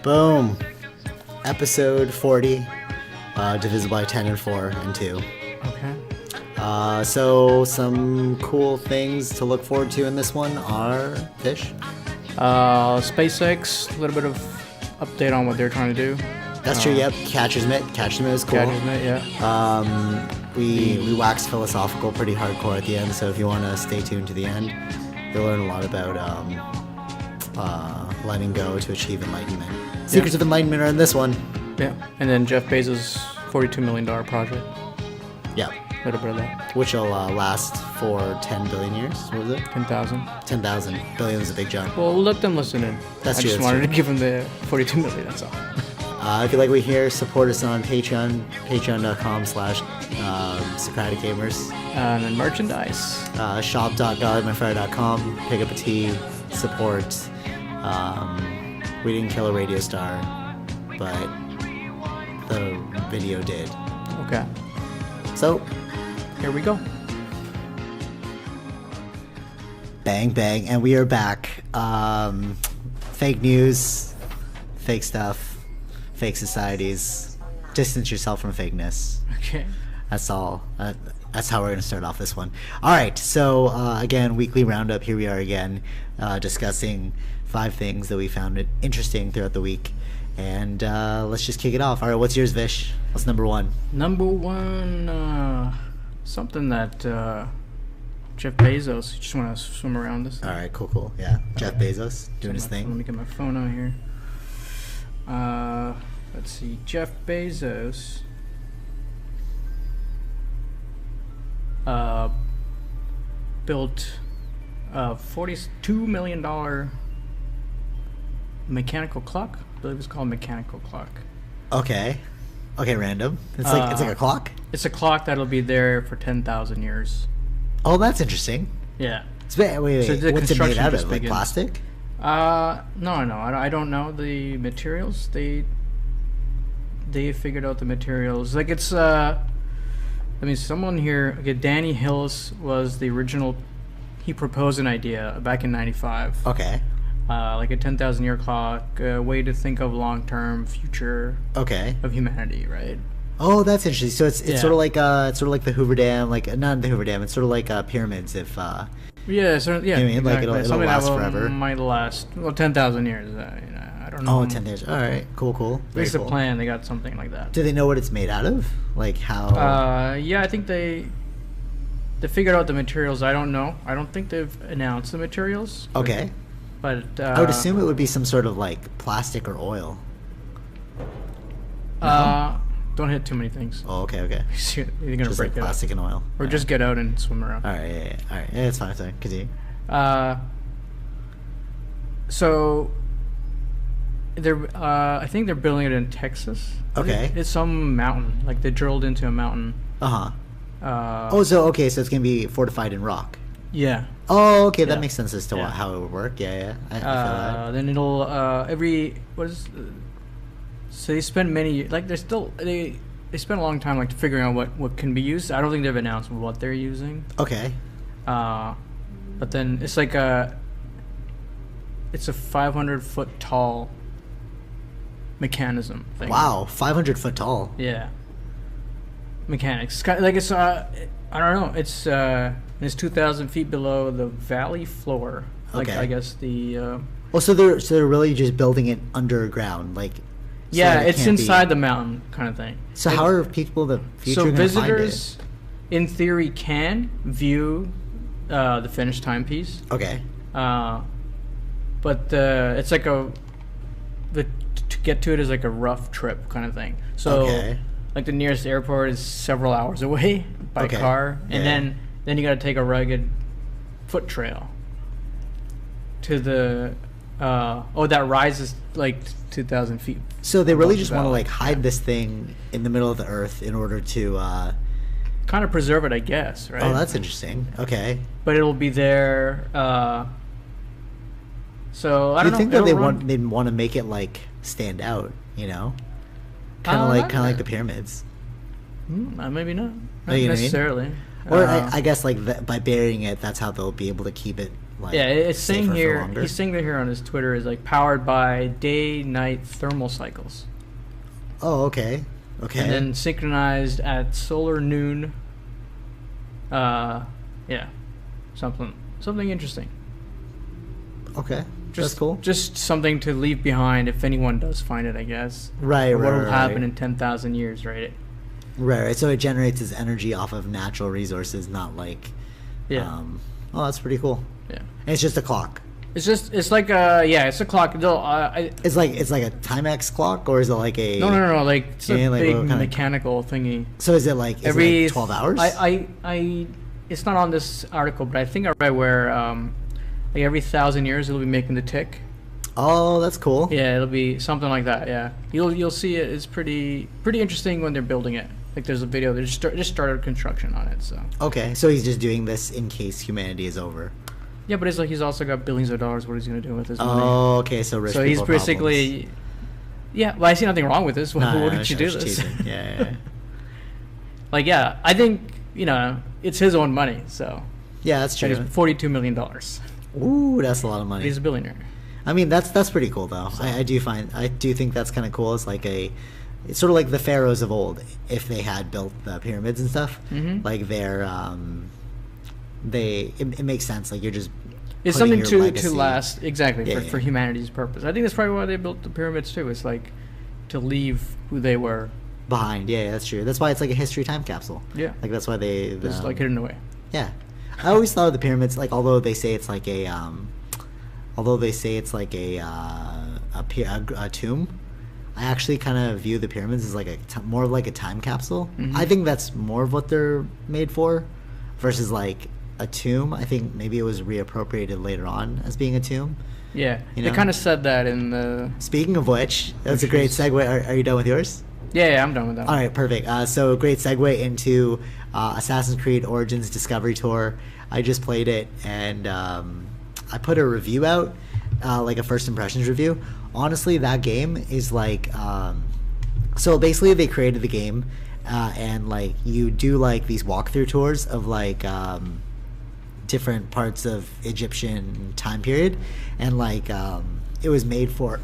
Boom. Episode 40, divisible by 10 and 4 and 2. Okay. So some cool things to look forward to in this one are fish. SpaceX, a little bit of update on what they're trying to do. That's true. Yep. Catcher's mitt. Catcher's mitt is cool. Catcher's mitt, yeah. We wax philosophical pretty hardcore at the end, so if you want to stay tuned to the end, you'll learn a lot about letting go to achieve enlightenment. Secrets of Enlightenment are in this one. Yeah. And then Jeff Bezos' $42 million project. Yeah. A little bit of that. Which will last for 10 billion years. What was it? 10,000. 10,000. Billion is a big jump. Well, let them listen in. That's I true. just wanted to give them the 42 million, that's all. If you like what we hear, support us on Patreon, patreon.com/Socratic Gamers. And then merchandise. Shop.godmyfire.com. Pick up a tee. Support. We didn't kill a radio star, but the video did. Okay. So, here we go. Bang, bang, and we are back. Fake news, fake stuff, fake societies. Distance yourself from fakeness. Okay. That's all. That's how we're going to start off this one. All right. So, again, weekly roundup. Here we are again, discussing 5 things that we found interesting throughout the week. And let's just kick it off. All right. What's yours, Vish? What's number 1? Number 1, something that Jeff Bezos, you just want to swim around this. All right. Cool. Yeah. Jeff Bezos doing his thing. Let me get my phone out here. Let's see. Jeff Bezos built a $42 million mechanical clock. I believe it's called mechanical clock. Okay, random. It's like a clock. It's a clock that'll be there for 10,000 years. Oh, that's interesting. Yeah. Wait. So the What's it made construction out just of? Like begins. plastic? No. I don't know the materials. They figured out the materials. Like it's someone here. Okay, Danny Hillis was the original. He proposed an idea back in '95. Okay. Like a 10,000 year clock, a way to think of long-term future. Okay. Of humanity, right? Oh, that's interesting. So it's Yeah. sort of like the Hoover Dam, like not the Hoover Dam. It's sort of like pyramids. If Yeah, so yeah, you know what I mean? Like, it'll Something last that forever. Might last 10,000 years. I don't know. 10 years. All right, cool. At least the plan, they got something like that. Do they know what it's made out of? Like how? Yeah, I think they figured out the materials. I don't know. I don't think they've announced the materials. Okay. But I would assume it would be some sort of like plastic or oil. don't hit too many things. Oh, okay. You're gonna Just break like it plastic up. and oil. Or just get out and swim around. All right, yeah. All right, yeah, it's fine. Continue. So I think they're building it in Texas. Okay. It's some mountain. Like they drilled into a mountain. So it's gonna be fortified in rock. Yeah. Oh, okay, that Yeah. makes sense as to Yeah. how it would work. Yeah. I feel that. Then it'll so they spend they spend a long time like figuring out what can be used. I don't think they've announced what they're using. Okay. But then it's like it's a 500-foot tall mechanism thing. Wow, 500 foot tall. Yeah. Mechanics. It's kind of like it's I don't know. It's 2,000 feet below the valley floor. Like Okay. I guess the. So they're really just building it underground, like. Yeah, that it it's can't inside be... the mountain kind of thing. So how are people in the future So going to find it? visitors, in theory, can view the finished timepiece. Okay. But it's like to get to it is like a rough trip kind of thing. So Okay. like the nearest airport is several hours away by Okay. car, and Yeah. then you got to take a rugged foot trail to the that rises like 2,000 feet. So they really above just the want to valley. like hide this thing in the middle of the earth in order to. Kind of preserve it, I guess, right? Oh, that's interesting. Okay. But it'll be there. So I don't know. think that It'll run- they'd want to make it like stand out, you know? Kind of like the pyramids. Maybe not. Know what I mean? Necessarily. Or I guess like by burying it, that's how they'll be able to keep it like Yeah, it's saying safer for here. longer? He's saying that here on his Twitter is like powered by day-night thermal cycles, Oh, okay. Okay. and then synchronized at solar noon. Yeah, something interesting. Okay. Just That's cool. Just something to leave behind if anyone does find it, I guess. Right, Or right, what will right, happen right. in 10,000 years, right? Right. So it generates its energy off of natural resources, not like. Yeah. Oh, that's pretty cool. Yeah. And it's just a clock. It's like it's a clock. It's like a Timex clock, or is it like a? No. Like it's a like big what kind of- mechanical thingy. So is it like Every 12 hours? I it's not on this article, but I think I read where like every 1,000 years it'll be making the tick. Oh, that's cool. Yeah, it'll be something like that. Yeah, you'll see it. It's pretty interesting when they're building it. Like there's a video. They just started construction on it. So Okay, so he's just doing this in case humanity is over. yeah, but it's like he's also got billions of dollars. What he's gonna do with his money? Oh, okay, so rich So he's people basically, yeah. Well, I see nothing wrong with this. Why problems. wouldn't you do it's this? cheating. Yeah. Like, yeah, I think it's his own money. So Yeah, that's and true. it's $42 million. Ooh, that's a lot of money. He's a billionaire. I mean, that's pretty cool though. I do think that's kind of cool. It's like it's sort of like the pharaohs of old. If they had built the pyramids and stuff, Mhm. like it makes sense. Like you're just It's putting something your to legacy- last exactly Yeah, for yeah. humanity's purpose. I think that's probably why they built the pyramids too. It's like to leave who they were. behind. Yeah, that's true. That's why it's like a history time capsule. Yeah, Like that's why they just like hidden away. Yeah, I always thought of the pyramids like although they say it's like a tomb. I actually kind of view the pyramids as like more of like a time capsule. Mhm. I think that's more of what they're made for, versus like a tomb. I think maybe it was reappropriated later on as being a tomb. Yeah, You they know? kind of said that in the. Speaking of which, that's a Which great is- segue. Are you done with yours? Yeah, I'm done with that. All right, perfect. So great segue into Assassin's Creed Origins Discovery Tour. I just played it, and I put a review out, like a first impressions review. Honestly, that game is like, so basically they created the game, and like you do like these walkthrough tours of like different parts of Egyptian time period, and like it was made for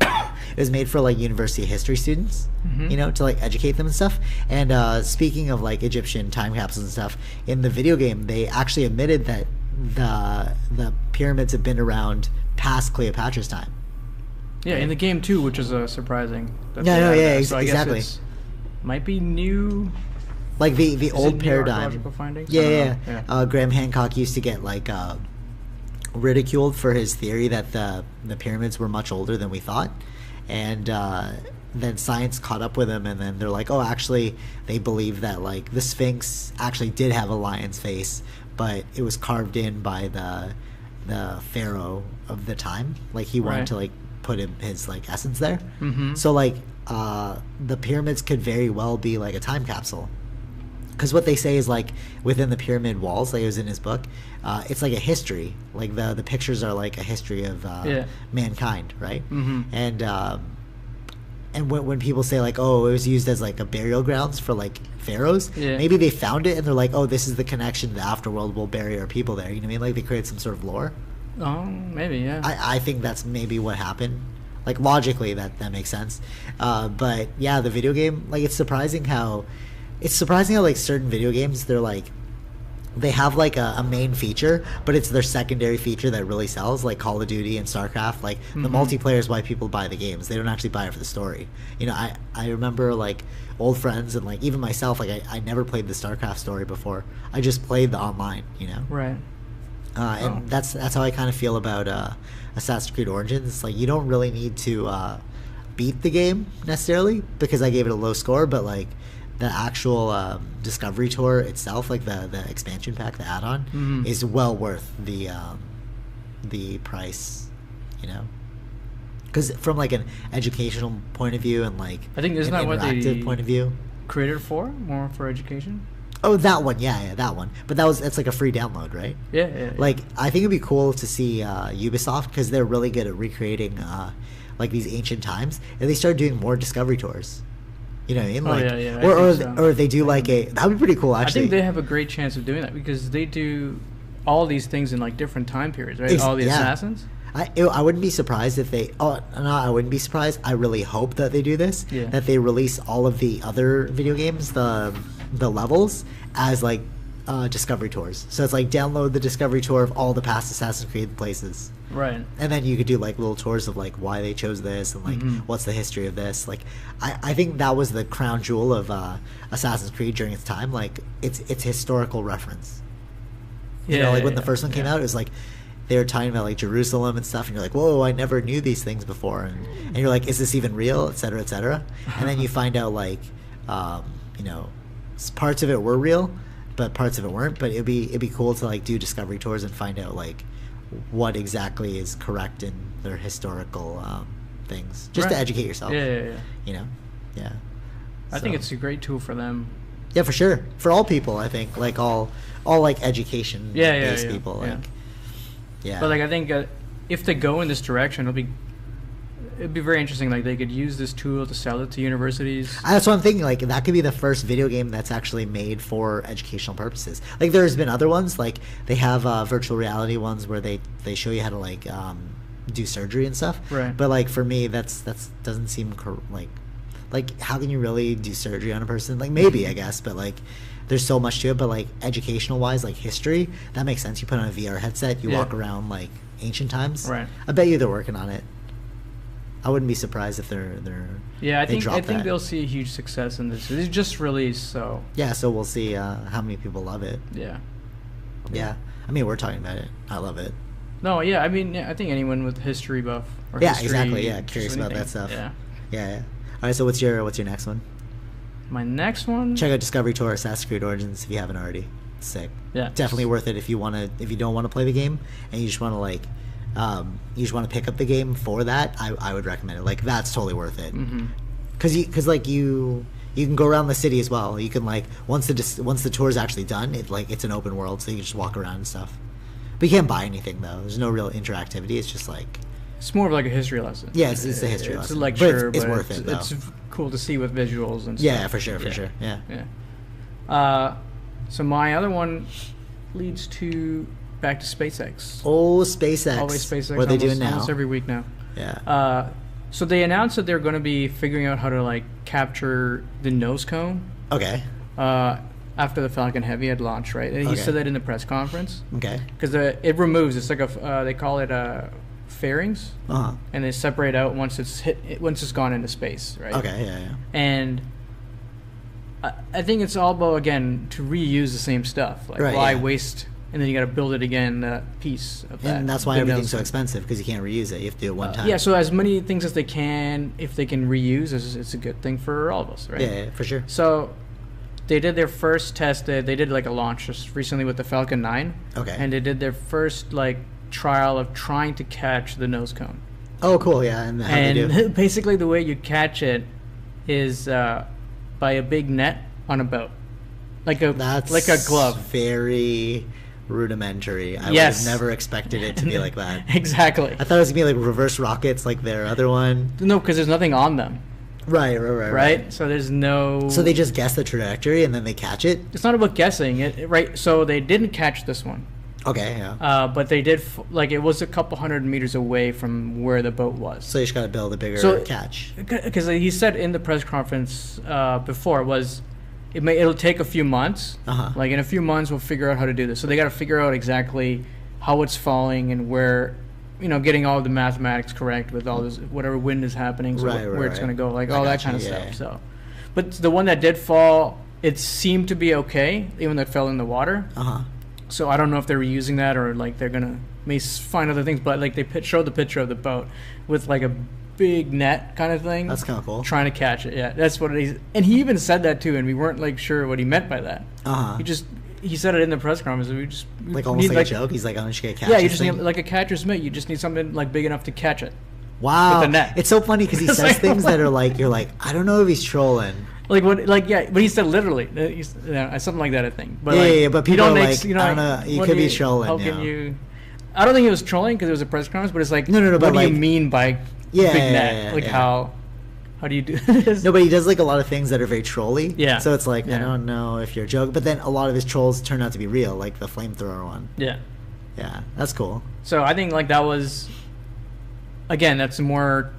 like university history students, Mhm. you know, to like educate them and stuff. And speaking of like Egyptian time capsules and stuff, in the video game they actually admitted that the pyramids have been around past Cleopatra's time. Yeah, in the game too, which is surprising. that No, they no, added yeah, that. So I guess exactly. it's- might be new. Like the Is old it new paradigm. archaeological findings? I Yeah, don't yeah. know. Yeah. Graham Hancock used to get like ridiculed for his theory that the pyramids were much older than we thought, and then science caught up with him, and then they're like, oh, actually, they believe that like the Sphinx actually did have a lion's face, but it was carved in by the pharaoh of the time. Like he wanted Right. to like put his like essence there. Mhm. So like the pyramids could very well be like a time capsule. Because what they say is like within the pyramid walls, like it was in his book, it's like a history. Like the pictures are like a history of Yeah. mankind, right? Mhm. And when people say like, oh, it was used as like a burial grounds for like pharaohs, Yeah. maybe they found it and they're like, oh, this is the connection to the afterworld. We'll bury our people there. You know what I mean? Like they created some sort of lore. Oh, maybe, yeah. I think that's maybe what happened. Like logically, that makes sense. But yeah, the video game, like it's surprising how like certain video games, they're like they have like a main feature, but it's their secondary feature that really sells, like Call of Duty and StarCraft. Like the Mhm. multiplayer is why people buy the games. They don't actually buy it for the story. You know, I remember like old friends and like even myself, like I never played the StarCraft story before. I just played the online, you know. Right. And Oh. that's how I kind of feel about Assassin's Creed Origins. It's like you don't really need to beat the game necessarily, because I gave it a low score, but like the actual Discovery Tour itself, like the expansion pack, the add-on, Mhm. is well worth the price, you know. Because from like an educational point of view and like I think isn't an that what they interactive point of view. created for? More for education? Oh, that one, yeah, that one. But that's like a free download, right? Yeah, yeah. Like I think it'd be cool to see Ubisoft, because they're really good at recreating like these ancient times, and they start doing more Discovery Tours. You know what I mean? Oh, Like, yeah, yeah, I or think so. or they do like a, that would be pretty cool I actually. think they have a great chance of doing that because they do all these things in like different time periods, right? All the assassins. I wouldn't be surprised if they. Oh no, I wouldn't be surprised. I really hope that they do this. Yeah. That they release all of the other video games, the levels as like discovery tours. So it's like download the discovery tour of all the past Assassin's Creed places. Right. And then you could do like little tours of like why they chose this and like what's the history of this. Like I think that was the crown jewel of Assassin's Creed during its time. Like it's historical reference. You know, like when the first one came out, it was like they were talking about like Jerusalem and stuff, and you're like, whoa, I never knew these things before, and you're like, is this even real, et cetera, et cetera. And then you find out like you know, parts of it were real, but parts of it weren't. But it'd be cool to like do discovery tours and find out like what exactly is correct in their historical things, just to educate yourself. Yeah. You know, yeah. I think it's a great tool for them. Yeah, for sure. For all people, I think, like all like education based people, like yeah. But like I think if they go in this direction, it'd be very interesting. Like they could use this tool to sell it to universities. That's what I'm thinking. Like that could be the first video game that's actually made for educational purposes. Like there's been other ones. Like they have virtual reality ones where they show you how to like do surgery and stuff. Right. But like for me, that's doesn't seem like how can you really do surgery on a person? Like maybe I guess, but like there's so much to it. But like educational wise, like history, that makes sense. You put on a VR headset, you walk around like ancient times. Right. I bet you they're working on it. I wouldn't be surprised if they're I think they'll see a huge success in this. It's just released, so so we'll see how many people love it. Yeah. I mean, we're talking about it. I love it. No, yeah. I mean, I think anyone with history buff or history, exactly. Yeah, curious about that stuff. Yeah. All right. So what's your next one? My next one. Check out Discovery Tour Assassin's Creed Origins if you haven't already. It's sick. Yeah. Definitely worth it if you don't want to play the game and you just want to like. You just want to pick up the game for that. I would recommend it. Like that's totally worth it. Because like you can go around the city as well. You can like once the tour is actually done, it's an open world, so you can just walk around and stuff. But you can't buy anything though. There's no real interactivity. It's just like it's more of like a history lesson. Yeah, it's a history lesson. It's a lecture, but it's worth it though. It's cool to see with visuals and stuff. Yeah, for sure. Yeah. So my other one leads to back to SpaceX. Oh, SpaceX. Always SpaceX. What are they doing now? Almost every week now. Yeah. So they announced that they're going to be figuring out how to like capture the nose cone. Okay. After the Falcon Heavy had launched, right? And he said that in the press conference. Okay. Because it removes. It's like they call it fairings. And they separate out once it's gone into space, right? Okay. Yeah. And I think it's all about again to reuse the same stuff. Like why waste? And then you got to build it again, piece of that. And that's why everything's so expensive, because you can't reuse it. You have to do it one time. Yeah, so as many things as they can, if they can reuse, it's a good thing for all of us, right? Yeah, for sure. So they did their first test. They did like a launch just recently with the Falcon 9. Okay. And they did their first like trial of trying to catch the nose cone. Oh, cool, yeah. And how do they do? Basically the way you catch it is by a big net on a boat. Like a glove. Very rudimentary. I would have never expected it to be like that. Exactly. I thought it was gonna be like reverse rockets, like their other one. No, because there's nothing on them. Right. So there's no. So they just guess the trajectory and then they catch it. It's not about guessing it, right? So they didn't catch this one. Okay. Yeah. But they did. It was a couple hundred meters away from where the boat was. So you just got to build a bigger catch. Because he said in the press conference before it'll take a few months. Like in a few months, we'll figure out how to do this. So they got to figure out exactly how it's falling and where, getting all the mathematics correct with all this, whatever wind is happening, so where it's going to go, like all that kind of stuff. So, but the one that did fall, it seemed to be okay, even though it fell in the water. So I don't know if they're reusing that or like they're gonna may find other things. But like they showed the picture of the boat with like a big net kind of thing. That's kind of cool. Trying to catch it. Yeah, that's what it is. And he even said that too, and we weren't like sure what he meant by that. He said it in the press conference. We just almost like a joke. He's like, I'm just gonna catch. Yeah, you just need like a catcher's mitt. You just need something like big enough to catch it. Wow, with the net. It's so funny because he says things that are like you're like I don't know if he's trolling. But he said literally, something like that, I think. But but people are like, I don't know, you could be trolling. How can you? I don't think he was trolling because it was a press conference, but it's like, no. What do you mean by big net? How do you do this? No, but he does like a lot of things that are very trolly. Yeah. So it's like I don't know if you're joking, but then a lot of his trolls turn out to be real, like the flamethrower one. Yeah. Yeah, that's cool. So I think like that was, again, that's more,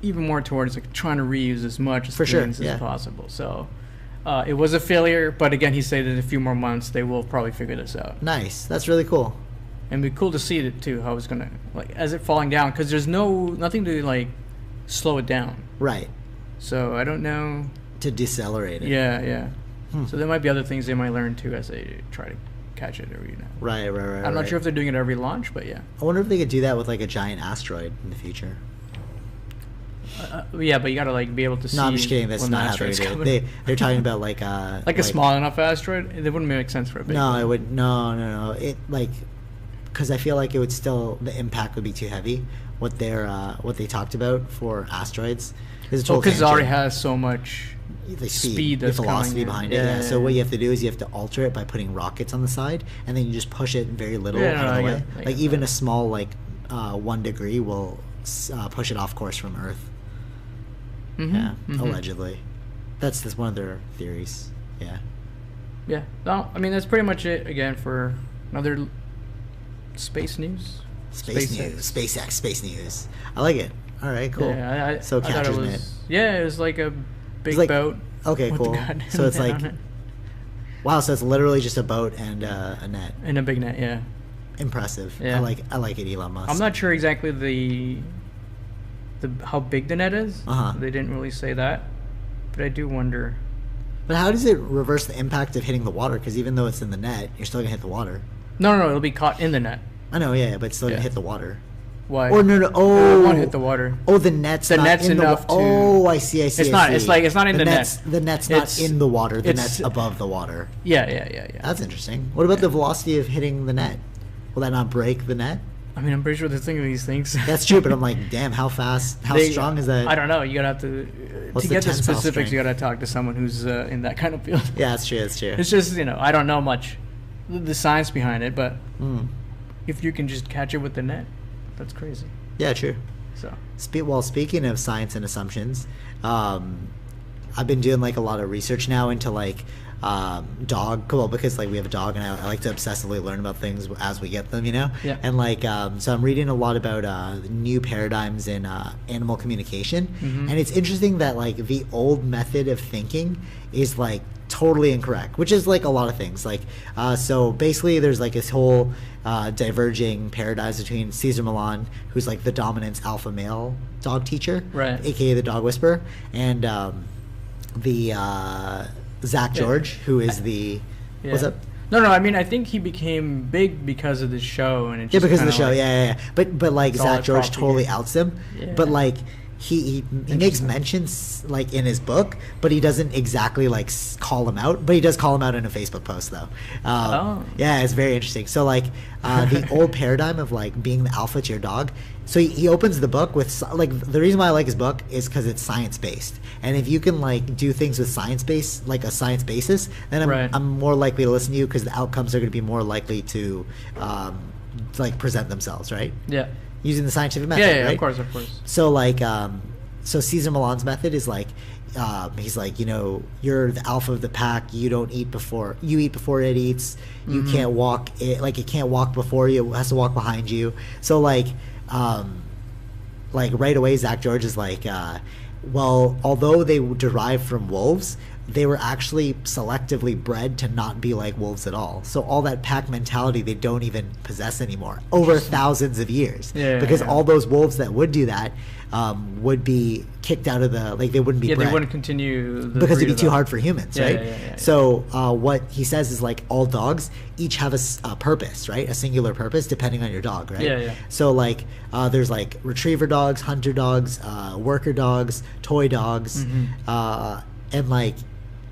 even more towards like trying to reuse as much things as possible. So it was a failure, but again, he said that in a few more months they will probably figure this out. Nice. That's really cool. And it'd be cool to see it too, how it's gonna, like, as it falling down, because there's nothing to like slow it down. Right. So I don't know. To decelerate it. Yeah. So there might be other things they might learn too as they try to catch it every now. Right. I'm not sure if they're doing it every launch, but yeah. I wonder if they could do that with like a giant asteroid in the future. Yeah, but you gotta like be able to see. No, I'm just kidding. That's not how they do it. They're talking about like a small enough asteroid. It wouldn't make sense for a big. No, it would. No. It like, because I feel like it would still, the impact would be too heavy. What they talked about for asteroids. Because it already has so much speed, the velocity behind it. Yeah. So what you have to do is you have to alter it by putting rockets on the side, and then you just push it very little out of the way. Like even a small 1 degree will push it off course from Earth. Allegedly. That's one of their theories. Yeah. No, I mean that's pretty much it again for another space news. SpaceX space news. I like it. All right, cool. Yeah, so catcher's mitt. Yeah, it was like a big boat. Okay, cool. So it's like, wow. So it's literally just a boat and a net. And a big net, yeah. Impressive. Yeah. I like it, Elon Musk. I'm not sure exactly the how big the net is. They didn't really say that, but I do wonder. But how does it reverse the impact of hitting the water? Because even though it's in the net, you're still gonna hit the water. No, it'll be caught in the net. I know, yeah, but it's still gonna hit the water. Why? Or no. Oh, it won't hit the water. Oh, the net's not in enough the water. Oh, I see. It's not in the net. The net's not in the water. The net's above the water. Yeah. That's interesting. What about the velocity of hitting the net? Will that not break the net? I mean, I'm pretty sure they're thinking of these things. That's true, but I'm like, damn, how fast, strong is that? I don't know. You gotta have to get the specifics. You gotta talk to someone who's in that kind of field. Yeah, that's true. It's just I don't know much, the science behind it, but if you can just catch it with the net, that's crazy. Yeah, true. So, speaking of science and assumptions, I've been doing like a lot of research now into like dog, because like we have a dog, and I like to obsessively learn about things as we get them, Yeah. And like so I'm reading a lot about new paradigms in animal communication, and it's interesting that like the old method of thinking is like totally incorrect, which is like a lot of things. Like so basically there's like this whole diverging paradigms between Cesar Millan, who's like the dominant alpha male dog teacher, right, aka the dog whisperer, and the Zach George, who is the what's up? No, I mean I think he became big because of the show, and it just because of the show, yeah. But like Zach George totally outs him, but like he makes mentions like in his book, but he doesn't exactly like call him out, but he does call him out in a Facebook post though. Yeah, it's very interesting. So like the old paradigm of like being the alpha to your dog. So he opens the book with like, the reason why I like his book is because it's science based, and if you can like do things with science based, like a science basis, then I'm more likely to listen to you, because the outcomes are going to be more likely to like present themselves, right? Yeah. Using the scientific method, yeah, right? Of course. So like, so Cesar Millan's method is like, he's like, you're the alpha of the pack. You don't eat before it eats. You can't walk it, like it can't walk before you. It has to walk behind you. So like right away, Zach George is like, well, although they derive from wolves, they were actually selectively bred to not be like wolves at all. So all that pack mentality they don't even possess anymore over thousands of years. Because all those wolves that would do that would be kicked out of the, like they wouldn't be bred. They wouldn't continue because it'd be too hard for humans, right? So what he says is like all dogs each have a purpose, right? A singular purpose depending on your dog, right? So like there's like retriever dogs, hunter dogs, worker dogs, toy dogs, and like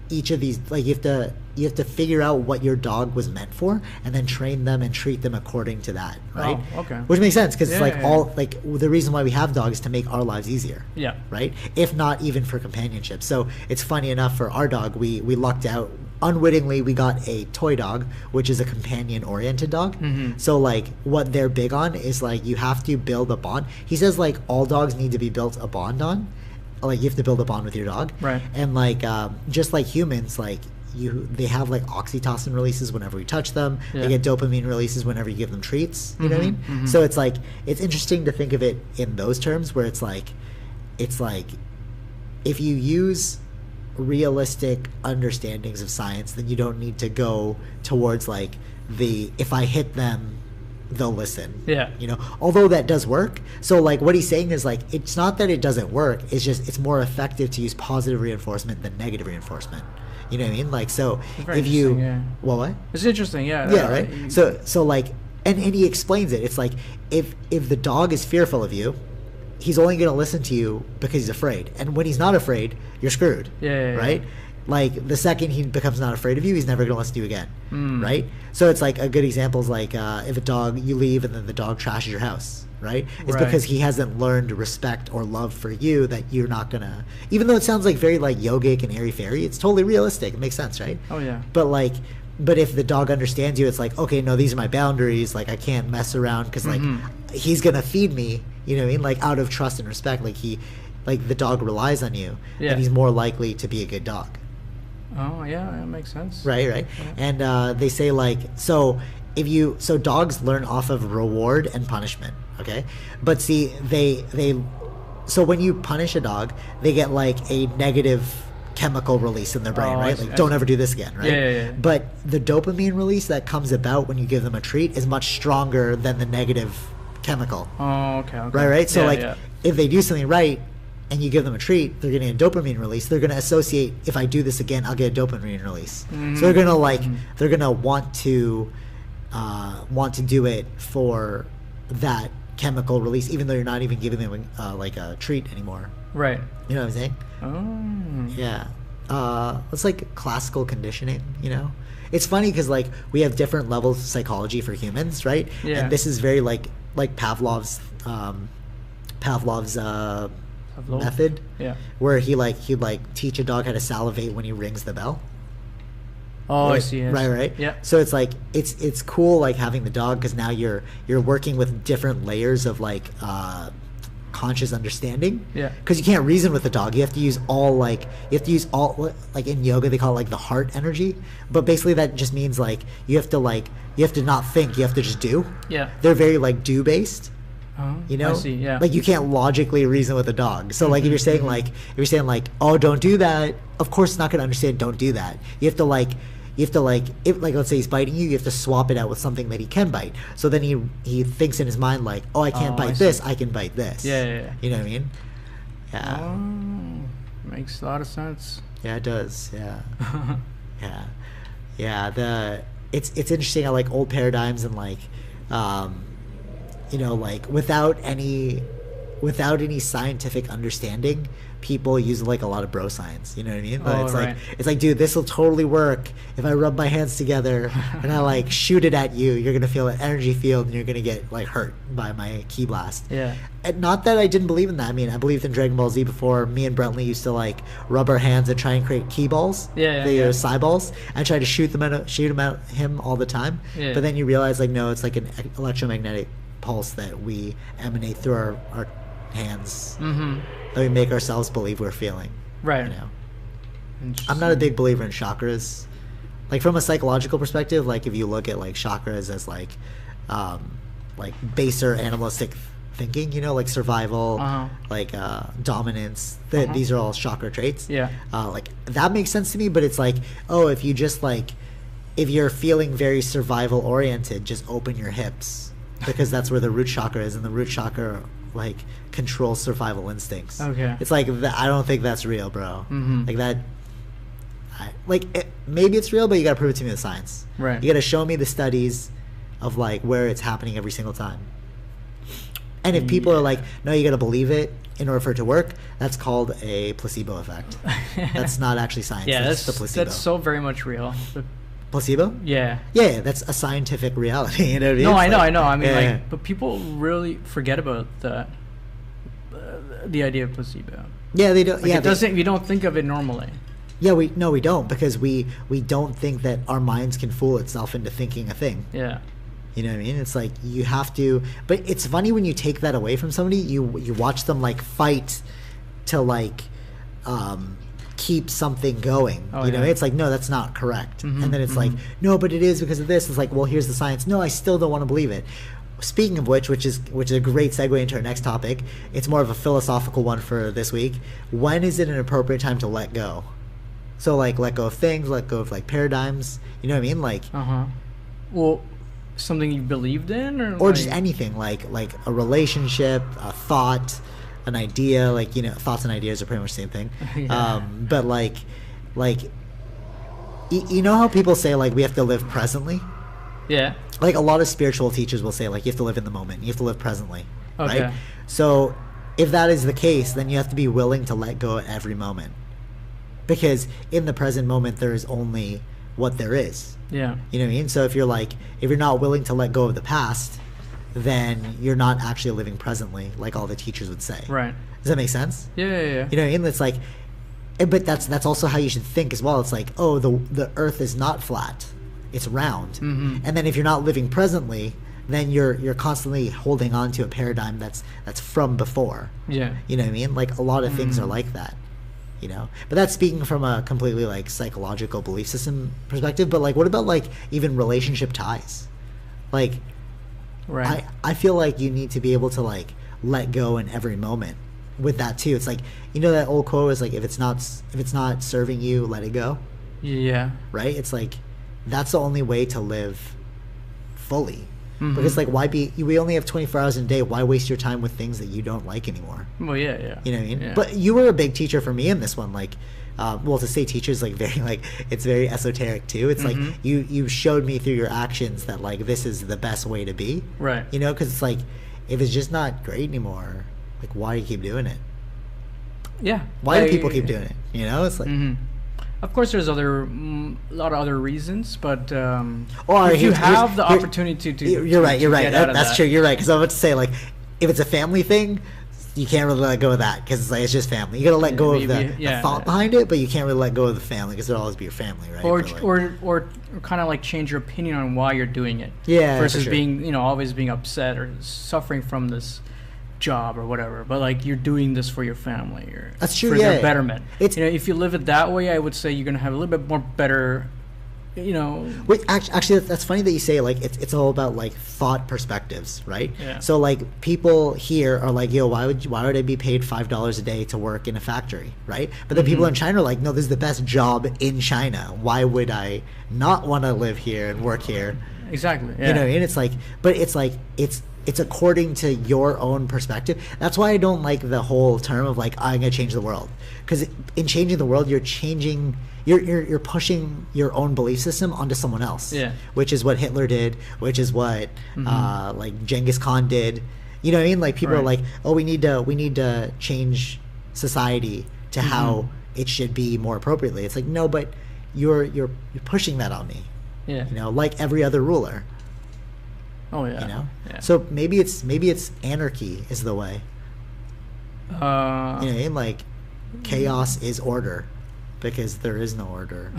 each of these, like you have to figure out what your dog was meant for, and then train them and treat them according to that, right? Oh, okay. Which makes sense, because it's like all like the reason why we have dogs is to make our lives easier. Yeah. Right. If not even for companionship. So it's funny enough, for our dog, we lucked out. Unwittingly, we got a toy dog, which is a companion-oriented dog. So like what they're big on is like you have to build a bond. He says like all dogs need to be built a bond on. Like you have to build a bond with your dog, right? And like just like humans, like they have like oxytocin releases whenever you touch them. They get dopamine releases whenever you give them treats. You know what I mean? So it's like, it's interesting to think of it in those terms, where it's like if you use realistic understandings of science, then you don't need to go towards like if I hit them, they'll listen. Yeah. You know, although that does work. So like what he's saying is like, it's not that it doesn't work, it's just it's more effective to use positive reinforcement than negative reinforcement. You know what I mean? Like, so if you what it's interesting. Right. So like, and he explains it. It's like, if the dog is fearful of you, he's only going to listen to you because he's afraid, and when he's not afraid, you're screwed. Right. Like, the second he becomes not afraid of you, he's never going to listen to you again. Right? So it's like, a good example is like, if a dog, you leave and then the dog trashes your house, right? It's because he hasn't learned respect or love for you, that you're not going to, even though it sounds like very like yogic and airy-fairy, it's totally realistic. It makes sense, right? Oh, yeah. But if the dog understands you, it's like, okay, no, these are my boundaries. Like, I can't mess around because like he's going to feed me, you know what I mean? Like, out of trust and respect, like the dog relies on you, and he's more likely to be a good dog. Oh yeah, that makes sense. Right. Yeah. And they say like, so dogs learn off of reward and punishment. Okay, but see, so when you punish a dog, they get like a negative chemical release in their brain, right? Like, don't ever do this again, right? Yeah. But the dopamine release that comes about when you give them a treat is much stronger than the negative chemical. Oh, okay. Right. So if they do something right, and you give them a treat, they're getting a dopamine release. They're going to associate, if I do this again, I'll get a dopamine release. So they're going to they're going to want to do it for that chemical release, even though you're not even giving them like a treat anymore. Right. You know what I'm saying? Oh. Yeah. It's like classical conditioning, you know? It's funny because like we have different levels of psychology for humans, right? Yeah. And this is very like Pavlov's method, where he'd teach a dog how to salivate when he rings the bell. Oh, right? I see. Right. Yeah. So it's like it's cool like having the dog, because now you're working with different layers of like conscious understanding. Yeah. Because you can't reason with the dog. You have to use all like in yoga they call it like the heart energy, but basically that just means like you have to not think. You have to just do. Yeah. They're very like do based. You know, I see, yeah. Like you can't logically reason with a dog. So like if you're saying like, oh, don't do that, of course it's not going to understand don't do that. You have to if like let's say he's biting you, you have to swap it out with something that he can bite. So then he thinks in his mind like, oh, I can't bite this, I can bite this. Yeah. You know what I mean? Yeah. Oh, makes a lot of sense. Yeah, it does. Yeah. Yeah. It's interesting how like old paradigms and like you know, like without any scientific understanding, people use like a lot of bro science. You know what I mean? But it's like, dude, this will totally work if I rub my hands together and I like shoot it at you. You're gonna feel an energy field and you're gonna get like hurt by my ki blast. Yeah. And not that I didn't believe in that. I mean, I believed in Dragon Ball Z before. Me and Brentley used to like rub our hands and try and create ki balls. The psi balls, and try to shoot them at him all the time. Yeah. But then you realize like, no, it's like an electromagnetic pulse that we emanate through our hands, that we make ourselves believe we're feeling. Right. You know? I'm not a big believer in chakras. Like from a psychological perspective, like if you look at like chakras as like baser animalistic thinking, you know, like survival, like dominance, these are all chakra traits. Yeah. Like that makes sense to me, but it's like, oh, if you just like, if you're feeling very survival oriented, just open your hips. Because that's where the root chakra is, and the root chakra like controls survival instincts. Okay. It's like I don't think that's real, bro. Like that. Maybe it's real, but you gotta prove it to me with science. Right. You gotta show me the studies of like where it's happening every single time. And if people are like, no, you gotta believe it in order for it to work, that's called a placebo effect. That's not actually science. Yeah, that's the placebo. That's so very much real. Placebo? Yeah, that's a scientific reality. You know what I mean? No, I know. I mean, but people really forget about that. The idea of placebo. Yeah, they don't. Like we don't think of it normally. Yeah, we don't, because we don't think that our minds can fool itself into thinking a thing. Yeah. You know what I mean? It's like you have to. But it's funny when you take that away from somebody. You watch them like fight to like keep something going. You know, it's like, no, that's not correct. And then it's like, no, but it is because of this. It's like, well, here's the science. No, I still don't want to believe it. Speaking of which is a great segue into our next topic. It's more of a philosophical one for this week. When is it an appropriate time to let go? So like, let go of things, let go of like paradigms. You know what I mean? Like, well, something you believed in, or like, just anything, like a relationship, a thought, an idea. Like, you know, thoughts and ideas are pretty much the same thing. But like you know how people say like we have to live presently? Yeah. Like a lot of spiritual teachers will say like you have to live in the moment, you have to live presently, right? So if that is the case, then you have to be willing to let go at every moment, because in the present moment there is only what there is. Yeah. You know what I mean? So if you're not willing to let go of the past, then you're not actually living presently, like all the teachers would say. Right. Does that make sense? Yeah. You know what I mean? It's like, but that's also how you should think as well. It's like, oh, the earth is not flat, it's round. And then if you're not living presently, then you're constantly holding on to a paradigm that's from before. Yeah. You know what I mean? Like a lot of things are like that. You know, but that's speaking from a completely like psychological belief system perspective. But like, what about like even relationship ties? Like, right. I feel like you need to be able to like let go in every moment with that too. It's like, you know, that old quote is like, if it's not serving you, let it go. Yeah. Right. It's like, that's the only way to live fully. Because like, we only have 24 hours in a day. Why waste your time with things that you don't like anymore? Well, yeah. You know what I mean? Yeah. But you were a big teacher for me in this one. Like, well, to say teacher is like very like, it's very esoteric too. It's like you showed me through your actions that like this is the best way to be. Right. You know, because it's like, if it's just not great anymore, like why do you keep doing it? Yeah. Why do people keep doing it? You know, it's like. Of course, there's a lot of other reasons, but if you have the opportunity to you're right. That's true. You're right. Because I'm about to say, like, if it's a family thing, you can't really let go of that because it's just family. You got to let go of the thought behind it, but you can't really let go of the family because it'll always be your family, right? Or kind of like change your opinion on why you're doing it. Yeah. Versus being, always being upset or suffering from this job or whatever, but like you're doing this for your family or that's true, for their betterment. It's, if you live it that way, I would say you're gonna have a little bit more better. Wait, actually, that's funny that you say like it's all about like thought perspectives, right? Yeah. So like people here are like, yo, why would I be paid $5 a day to work in a factory, right? But then people in China are like, no, this is the best job in China. Why would I not want to live here and work here? Exactly. Yeah. You know what I mean? It's like, but it's according to your own perspective. That's why I don't like the whole term of like, I'm gonna change the world, because in changing the world, you're pushing your own belief system onto someone else. Yeah. Which is what Hitler did, which is what like Genghis Khan did. You know what I mean? Like people are like, oh, we need to change society to how it should be more appropriately. It's like, no, but you're pushing that on me. Yeah. Like every other ruler. Oh yeah. Yeah. So maybe it's anarchy is the way. You know what I mean? Like chaos is order, because there is no order.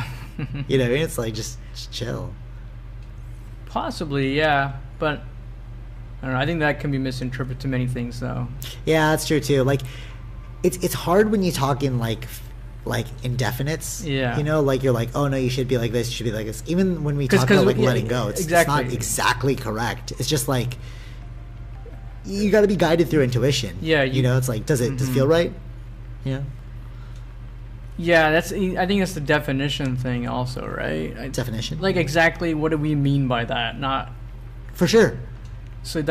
You know what I mean? It's like just chill. Possibly, yeah, but I don't know. I think that can be misinterpreted to many things, though. Yeah, that's true too. Like it's hard when you talk in like indefinites. Yeah. Like you're like, oh no, you should be like this, you should be like this. Even when we talk about like letting go, it's not exactly correct. It's just like you got to be guided through intuition. Yeah. It's like, does it feel right? Yeah. Yeah, I think that's the definition thing also, right? Definition? Like exactly what do we mean by that? Not for sure. So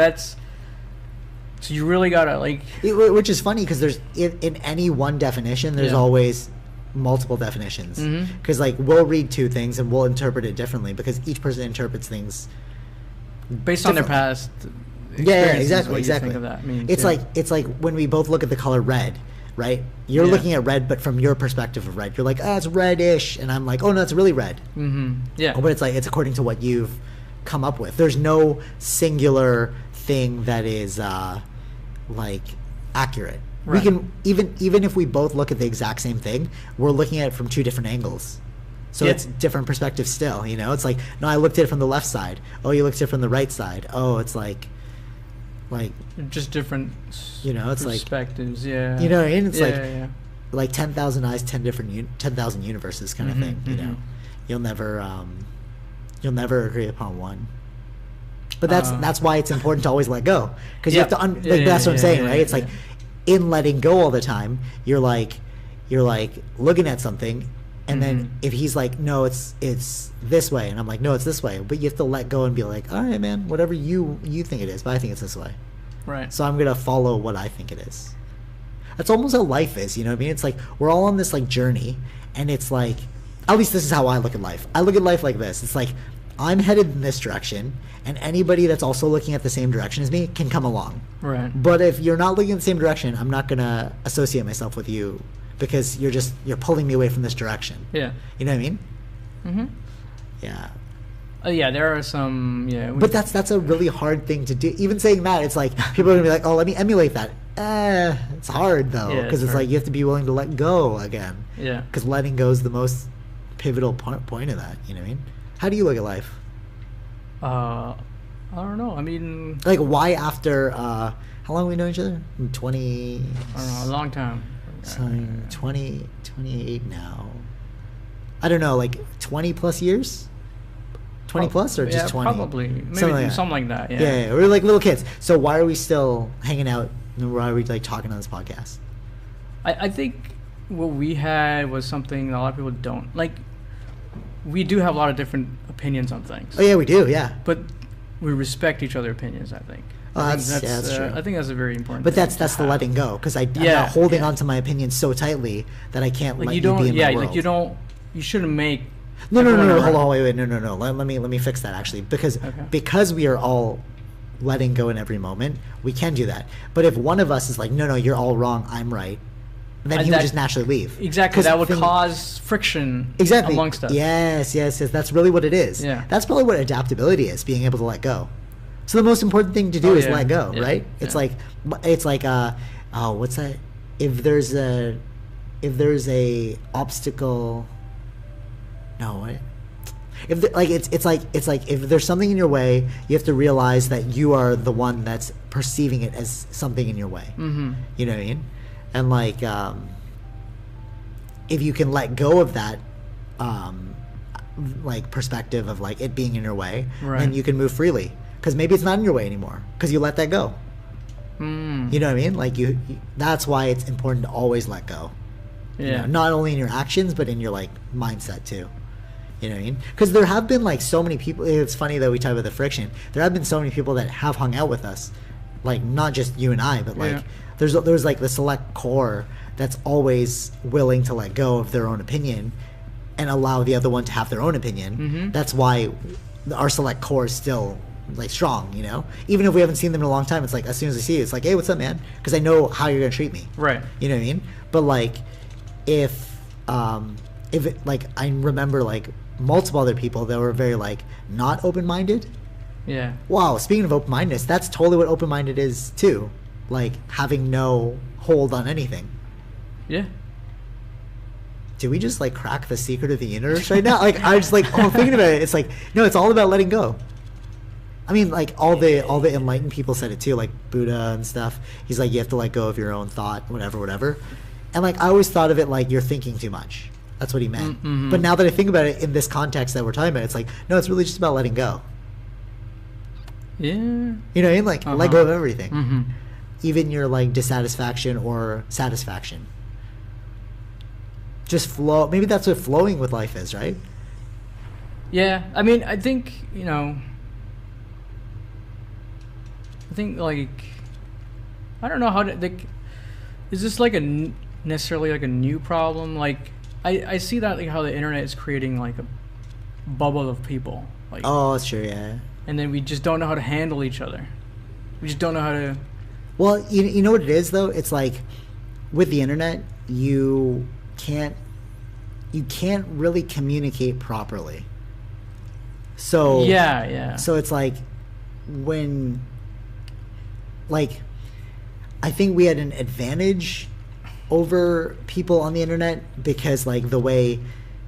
you really gotta like, which is funny because there's in any one definition there's always multiple definitions, because like we'll read two things and we'll interpret it differently because each person interprets things based on their past exactly. Think of that means, it's like when we both look at the color red, right? You're looking at red, but from your perspective of red, you're like, it's reddish, and I'm like, oh no, it's really red. But it's like, it's according to what you've come up with. There's no singular thing that is like accurate. Right. We can even if we both look at the exact same thing, we're looking at it from two different angles. So it's different perspectives still, It's like, no, I looked at it from the left side. Oh, you looked at it from the right side. Oh, it's like just different it's perspectives. You know what I mean? It's like 10,000 eyes, 10,000 universes kind of thing. You know, you'll never agree upon one. But that's why it's important to always let go, because you have to that's what I'm saying, right? It's like in letting go all the time, you're like looking at something, and then if he's like, no, it's this way, and I'm like, no, it's this way, but you have to let go and be like, all right, man, whatever you think it is, but I think it's this way. Right. So I'm gonna follow what I think it is. That's almost how life is, you know what I mean? It's like we're all on this like journey, and it's like, at least this is how I look at life. I look at life like this. It's like I'm headed in this direction, and anybody that's also looking at the same direction as me can come along. Right. But if you're not looking at the same direction, I'm not gonna associate myself with you, because you're pulling me away from this direction. Yeah. You know what I mean? Mm-hmm. Yeah. Yeah, there are some. Yeah. But that's a really hard thing to do. Even saying that, it's like people are gonna be like, "Oh, let me emulate that." It's hard though, because it's like you have to be willing to let go again. Yeah. Because letting go is the most pivotal point of that. You know what I mean? How do you look at life? I don't know. I mean, like, why after how long have we known each other? 20. I don't know, a long time. So 28 now. I don't know, like 20 plus years. 20 plus, or just 20? Probably. Maybe something like that. Yeah. Yeah, we're like little kids. So why are we still hanging out? And why are we like talking on this podcast? I think what we had was something a lot of people don't like. We do have a lot of different opinions on things. Oh yeah, we do. Yeah. But we respect each other's opinions, I think. That's true. I think that's a very important. But thing that's the letting go, because I'm not holding on to my opinion so tightly that I can't let you be in my world. Yeah, like you shouldn't make. No. Hold on, wait. No. Let me fix that actually, because we are all letting go in every moment, we can do that. But if one of us is like, no, you're all wrong, I'm right, then he would just naturally leave. Exactly. That would cause friction amongst us. Yes. That's really what it is. Yeah. That's probably what adaptability is, being able to let go. So the most important thing to do is let go, right? It's like what's that? If there's a obstacle, no, what? It's like if there's something in your way, you have to realize that you are the one that's perceiving it as something in your way. Mm-hmm. You know what I mean? And like, if you can let go of that, like perspective of like it being in your way, then you can move freely, because maybe it's not in your way anymore because you let that go. You know what I mean? Like you that's why it's important to always let go. Yeah. You know, not only in your actions but in your like mindset too. You know what I mean? Because there have been like so many people. It's funny that we talk about the friction. There have been so many people that have hung out with us, like not just you and I, but like there's like the select core that's always willing to let go of their own opinion and allow the other one to have their own opinion. Mm-hmm. That's why our select core is still like strong. You know, even if we haven't seen them in a long time, it's like as soon as I see you, it's like, hey, what's up, man? Because I know how you're gonna treat me. Right. You know what I mean? But like, if it, like I remember like multiple other people that were very like not open-minded. Yeah. Wow, speaking of open-mindedness, that's totally what open-minded is too. Like having no hold on anything. Yeah. Did we just like crack the secret of the universe right now? Like I just like thinking about it, it's like no, it's all about letting go. I mean, like all the enlightened people said it too, like Buddha and stuff. He's like, you have to let go of your own thought, whatever. And like I always thought of it like you're thinking too much. That's what he meant. Mm-hmm. But now that I think about it in this context that we're talking about, it's like, no, it's really just about letting go. Yeah. You know what I mean? Like, let go of everything. Mm-hmm. Even your, like, dissatisfaction or satisfaction. Just flow. Maybe that's what flowing with life is, right? Yeah. I mean, I think, like, I don't know how to, like, is this, like, necessarily, like, a new problem? Like, I see that like how the internet is creating like a bubble of people. Like, oh, that's true, yeah. And then we just don't know how to handle each other. We just don't know how to. Well, you know what it is though? It's like with the internet, you can't really communicate properly. So yeah. So it's like when, like, I think we had an advantage over people on the internet because like the way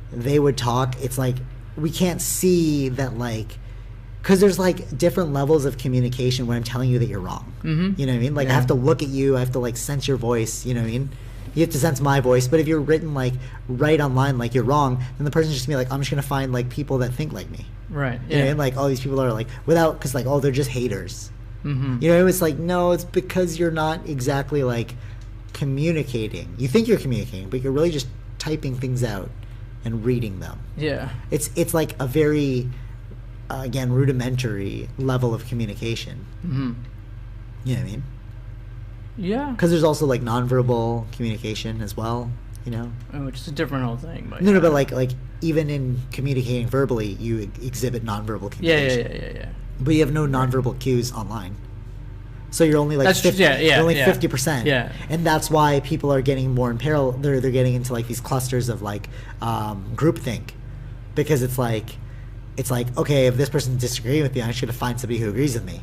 they would talk, it's like we can't see that, like, because there's like different levels of communication when I'm telling you that you're wrong. Mm-hmm. You know what I mean? Like I have to look at you, I have to like sense your voice, you know what I mean? you have to sense my voice. But if you're written like right online, like you're wrong, then the person's just gonna be like, I'm just gonna find like people that think like me. Right. Yeah. And like all these people are like because like, oh, they're just haters. You know, it's like, no, it's because you're not exactly like communicating. You think you're communicating, but you're really just typing things out and reading them. Yeah. It's like a very again, rudimentary level of communication. You know what I mean? Yeah. Because there's also like nonverbal communication as well, you know? Which is a different whole thing. But no, but like even in communicating verbally, you exhibit nonverbal communication. Yeah. But you have no nonverbal cues online. So you're only like 50%. Yeah. And that's why people are getting more in peril. They're getting into like these clusters of like groupthink, because it's like, okay, if this person's disagreeing with me, I'm just gonna find somebody who agrees with me.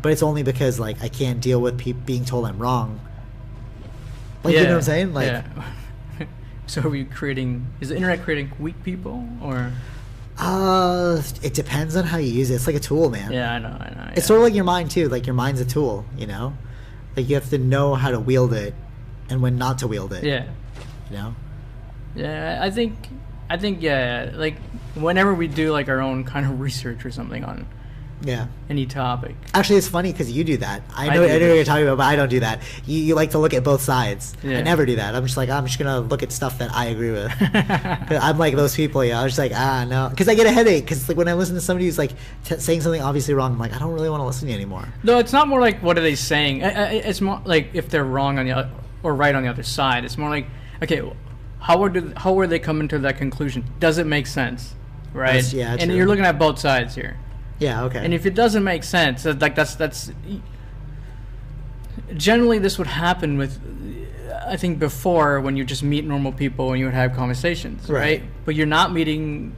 But it's only because like I can't deal with being told I'm wrong. Like, you know what I'm saying? Like, so are we is the internet creating weak people, or? It depends on how you use it. It's like a tool, man. Yeah, I know. Yeah. It's sort of like your mind too. Like your mind's a tool, you know? Like you have to know how to wield it and when not to wield it. Yeah. You know? Yeah, I think like whenever we do like our own kind of research or something on any topic. Actually, it's funny because you do that. I know what you're talking about, but I don't do that. You like to look at both sides. I never do that. I'm just gonna look at stuff that I agree with. I'm like those people, I'm just like, no, because I get a headache. Because like when I listen to somebody who's like saying something obviously wrong, I'm like, I don't really want to listen to you anymore. No, it's not more like what are they saying. It's more like if they're wrong on the other, or right on the other side. It's more like, okay, how are they coming to that conclusion? Does it make sense? Right? Yeah, and you're looking at both sides here. Yeah, okay. And if it doesn't make sense, like that's generally this would happen with, I think, before, when you just meet normal people and you would have conversations, right? But you're not meeting,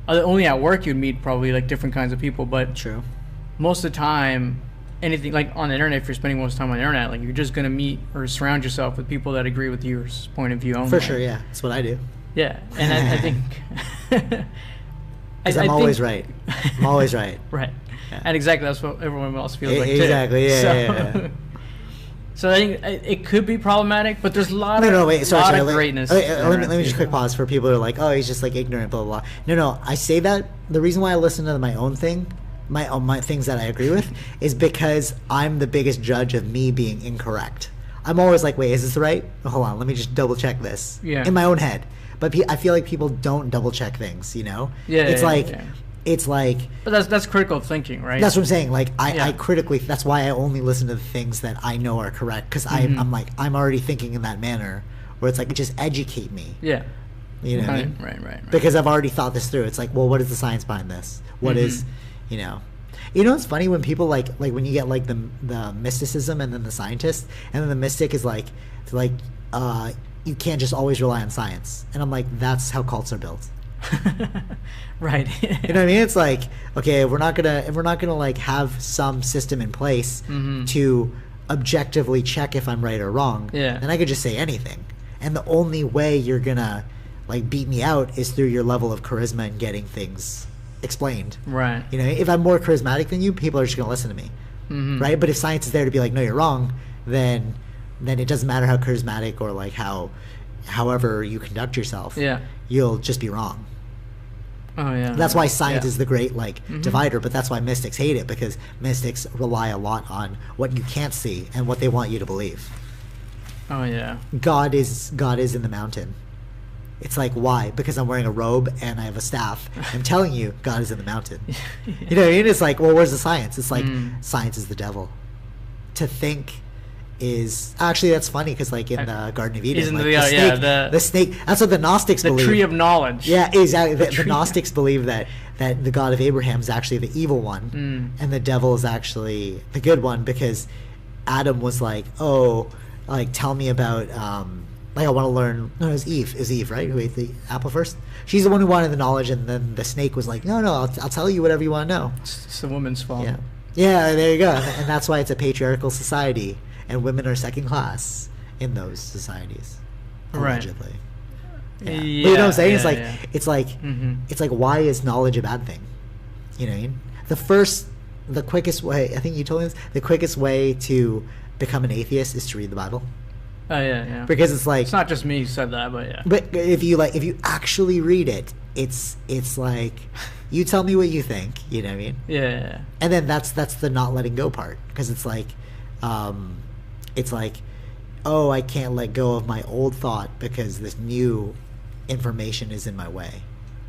only at work you'd meet probably like different kinds of people, but true. Most of the time, anything like on the internet, if you're spending most of the time on the internet, like you're just gonna meet or surround yourself with people that agree with your point of view only. For sure, yeah, that's what I do. Yeah, and I think. Because I'm always right. I'm always right. Right. Yeah. And exactly, that's what everyone else feels like exactly, too. Yeah. So I think it could be problematic, but there's a lot of greatness. Let me just quick pause for people who are like, oh, he's just like ignorant, blah, blah, blah. No, I say that, the reason why I listen to my own thing, my things that I agree with, is because I'm the biggest judge of me being incorrect. I'm always like, wait, is this right? Hold on, let me just double check this. In my own head. But I feel like people don't double check things, you know? It's like. But that's critical thinking, right? That's what I'm saying. Like I critically. That's why I only listen to the things that I know are correct, because I'm like, I'm already thinking in that manner where it's like, just educate me. Yeah. You know what I mean? Right. Because I've already thought this through. It's like, well, what is the science behind this? What is, you know? You know, it's funny when people like when you get like the mysticism and then the scientist, and then the mystic is like you can't just always rely on science. And I'm like, that's how cults are built. Right. You know what I mean? It's like, okay, if we're not gonna like have some system in place to objectively check if I'm right or wrong, then I could just say anything. And the only way you're gonna like beat me out is through your level of charisma and getting things explained. Right. You know, if I'm more charismatic than you, people are just gonna listen to me. Right? But if science is there to be like, no, you're wrong, then it doesn't matter how charismatic or like however you conduct yourself. You'll just be wrong. Oh yeah. That's why science is the great like divider, but that's why mystics hate it, because mystics rely a lot on what you can't see and what they want you to believe. Oh yeah. God is in the mountain. It's like, why? Because I'm wearing a robe and I have a staff. I'm telling you, God is in the mountain. You know what I mean? It's like, well, where's the science? It's like, science is the devil. To think is actually, that's funny, because like in the Garden of Eden, like the snake, that's what the Gnostics believe. The tree of knowledge. Yeah, exactly. The Gnostics believe that the God of Abraham is actually the evil one, and the devil is actually the good one, because Adam was like, oh, like tell me about like I want to learn. No, it was Eve. It was Eve, right? Who ate the apple first? She's the one who wanted the knowledge, and then the snake was like, no, I'll tell you whatever you want to know. It's the woman's fault. Yeah, there you go. And that's why it's a patriarchal society, and women are second class in those societies, allegedly. Right. Yeah. But you know what I'm saying? It's like, why is knowledge a bad thing? You know what I mean? The quickest way, I think you told me this, the quickest way to become an atheist is to read the Bible. Oh yeah. Because it's like, it's not just me who said that, but yeah. But if you actually read it, it's like, you tell me what you think. You know what I mean? Yeah. And then that's the not letting go part, because it's like, oh, I can't let go of my old thought because this new information is in my way.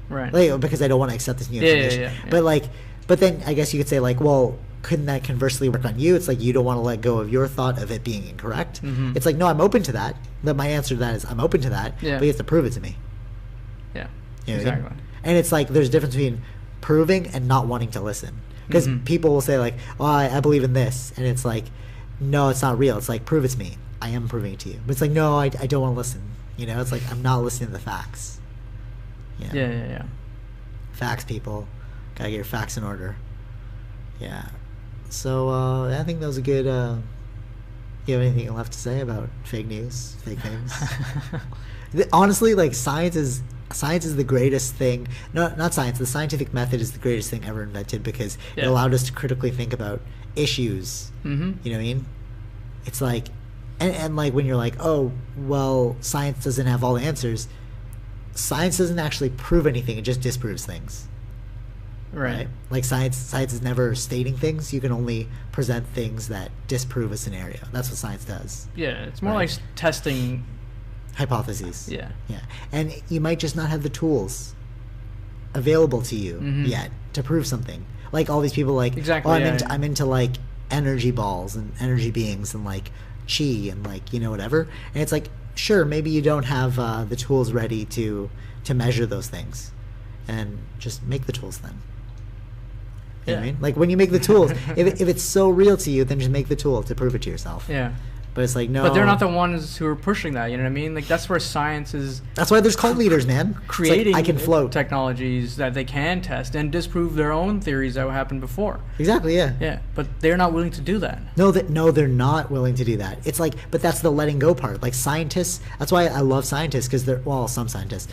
Right. Like, because I don't want to accept this new information. Yeah. But then I guess you could say like, well, couldn't that conversely work on you? It's like you don't want to let go of your thought of it being incorrect. Mm-hmm. It's like, no, I'm open to that. But my answer to that is I'm open to that. Yeah. But you have to prove it to me. Yeah. You know Exactly. what I mean? And it's like there's a difference between proving and not wanting to listen. Because people will say like, oh, I believe in this. And it's like, no, it's not real. It's like, prove it to me. I am proving it to you. But it's like, no, I don't want to listen. You know, it's like, I'm not listening to the facts. You know? Yeah. Facts, people. Gotta get your facts in order. Yeah. So, I think that was a good, you have anything left to say about fake news, fake things? Honestly, like, science is the greatest thing. No, not science. The scientific method is the greatest thing ever invented, because it allowed us to critically think about issues. Mm-hmm. You know what I mean? It's like, and like when you're like, oh, well, science doesn't have all the answers. Science doesn't actually prove anything. It just disproves things. Right? Like science is never stating things. You can only present things that disprove a scenario. That's what science does. Yeah, it's more like testing hypotheses. Yeah. And you might just not have the tools available to you yet to prove something. Like all these people like, exactly, I'm into like energy balls and energy beings and like chi and like, you know, whatever. And it's like, sure, maybe you don't have the tools ready to measure those things, and just make the tools then. You know what I mean? Like when you make the tools, if it's so real to you, then just make the tool to prove it to yourself. Yeah. But it's like, no. But they're not the ones who are pushing that, you know what I mean? Like that's where science is. That's why there's cult leaders, man. Creating like, I can float technologies that they can test and disprove their own theories that happened before. Exactly, yeah. Yeah, but they're not willing to do that. No, they're not willing to do that. It's like, but that's the letting go part. Like scientists, that's why I love scientists, because some scientists.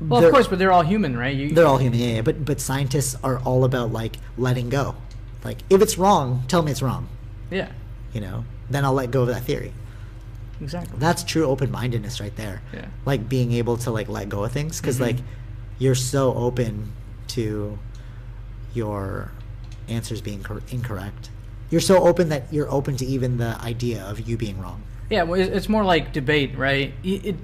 Well, of course, but they're all human, right? They're all human, yeah. But scientists are all about like letting go. Like if it's wrong, tell me it's wrong. Yeah. You know, then I'll let go of that theory. Exactly. That's true open-mindedness right there. Yeah. Like being able to like let go of things, because like you're so open to your answers being incorrect. You're so open that you're open to even the idea of you being wrong. Yeah, well, it's more like debate, right? It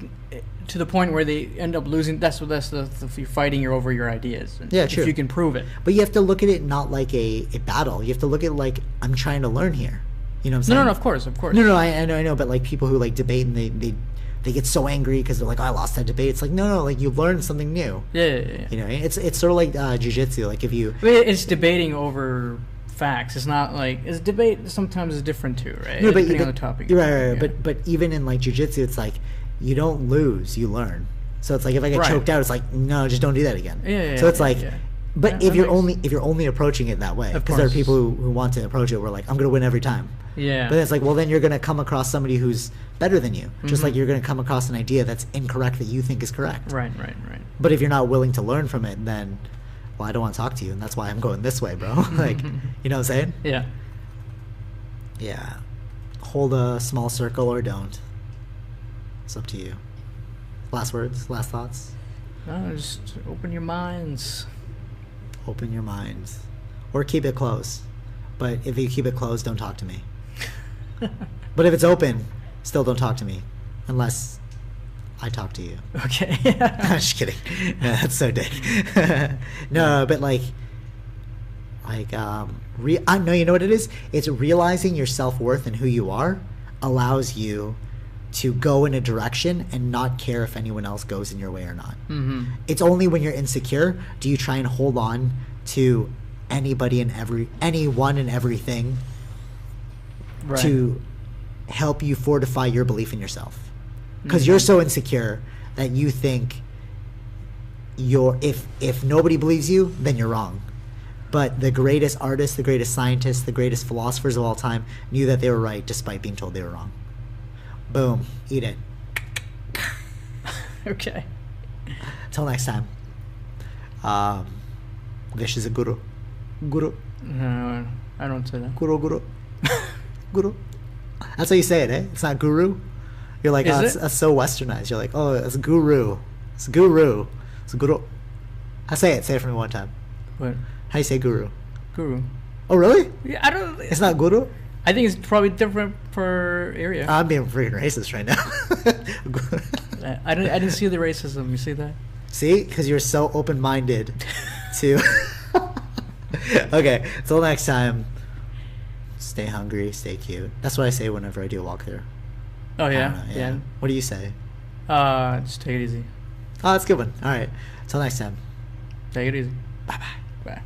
to the point where they end up losing. That's you're fighting over your ideas. Yeah, true. If you can prove it. But you have to look at it not like a battle. You have to look at it like, I'm trying to learn here. You know what I'm saying? No, of course. No, I know. But like people who like debate and they get so angry because they're like, oh, I lost that debate. It's like, no, like you learned something new. Yeah. You know, it's sort of like jiu-jitsu. Like if you... It's debating over facts. It's not like... It's debate sometimes is different too, right? No, depending on the topic. Right. Yeah. But even in like jiu-jitsu, it's like, you don't lose, you learn. So it's like if I get choked out, it's like, no, just don't do that again. Yeah. So it's like... Yeah. But if you're only approaching it that way, because there are people who want to approach it where like, I'm going to win every time. Yeah. But it's like, well, then you're going to come across somebody who's better than you. Just like you're going to come across an idea that's incorrect that you think is correct. Right. But if you're not willing to learn from it, then, well, I don't want to talk to you, and that's why I'm going this way, bro. Like, you know what I'm saying? Yeah. Yeah. Hold a small circle or don't. It's up to you. Last words, last thoughts? No, just open your minds. Open your minds. Or keep it closed. But if you keep it closed, don't talk to me. But if it's open, still don't talk to me. Unless I talk to you. Okay. I'm just kidding. No, that's so dick. No, but like, I know, you know what it is? It's realizing your self-worth and who you are allows you to go in a direction and not care if anyone else goes in your way or not. It's only when you're insecure do you try and hold on to anyone and everything to help you fortify your belief in yourself, because you're so insecure that you think if nobody believes you, then you're wrong. But the greatest artists, the greatest scientists, the greatest philosophers of all time knew that they were right despite being told they were wrong. Boom. Eat it. Okay. Till next time. Vish is a guru. Guru. No, I don't say that. Guru. Guru. That's how you say it, eh? It's not guru. You're like, Is oh, it? that's so westernized. You're like, oh, it's guru. It's guru. It's guru. I say it. Say it for me one time. What? How do you say guru? Guru. Oh, really? Yeah, I don't. It's not guru? I think it's probably different per area. I'm being freaking racist right now. I didn't see the racism. You see that? See? Because you're so open-minded to... Okay, till next time, stay hungry, stay cute. That's what I say whenever I do a walkthrough. Oh, I yeah? don't know, yeah. What do you say? Just take it easy. Oh, that's a good one. All right. Till next time. Take it easy. Bye-bye. Bye.